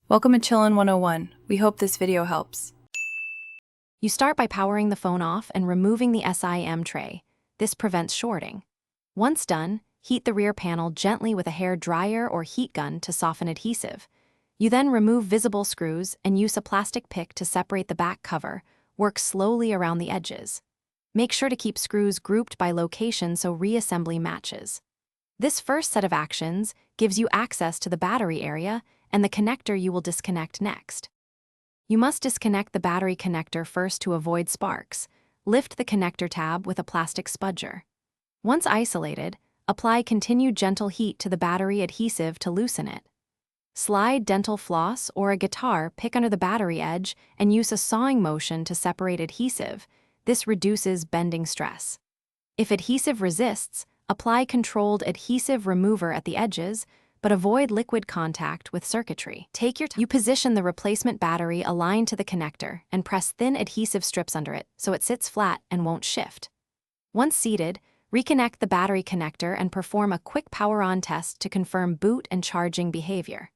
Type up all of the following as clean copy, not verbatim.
Welcome to Chillin' 101. We hope this video helps. You start by powering the phone off and removing the SIM tray. This prevents shorting. Once done, heat the rear panel gently with a hair dryer or heat gun to soften adhesive. You then remove visible screws and use a plastic pick to separate the back cover. Work slowly around the edges. Make sure to keep screws grouped by location so reassembly matches. This first set of actions gives you access to the battery area and the connector you will disconnect next. You must disconnect the battery connector first to avoid sparks. Lift the connector tab with a plastic spudger. Once isolated, apply continued gentle heat to the battery adhesive to loosen it. Slide dental floss or a guitar pick under the battery edge and use a sawing motion to separate adhesive. This reduces bending stress. If adhesive resists, apply controlled adhesive remover at the edges, but avoid liquid contact with circuitry. You position the replacement battery aligned to the connector and press thin adhesive strips under it so it sits flat and won't shift. Once seated, reconnect the battery connector and perform a quick power-on test to confirm boot and charging behavior.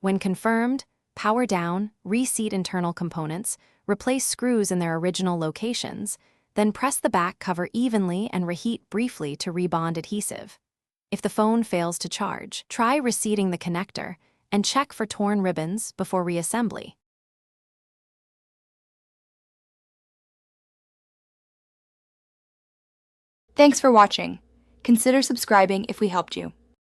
When confirmed, power down, reseat internal components, replace screws in their original locations, then press the back cover evenly and reheat briefly to rebond adhesive. If the phone fails to charge, try reseating the connector and check for torn ribbons before reassembly. Thanks for watching. Consider subscribing if we helped you.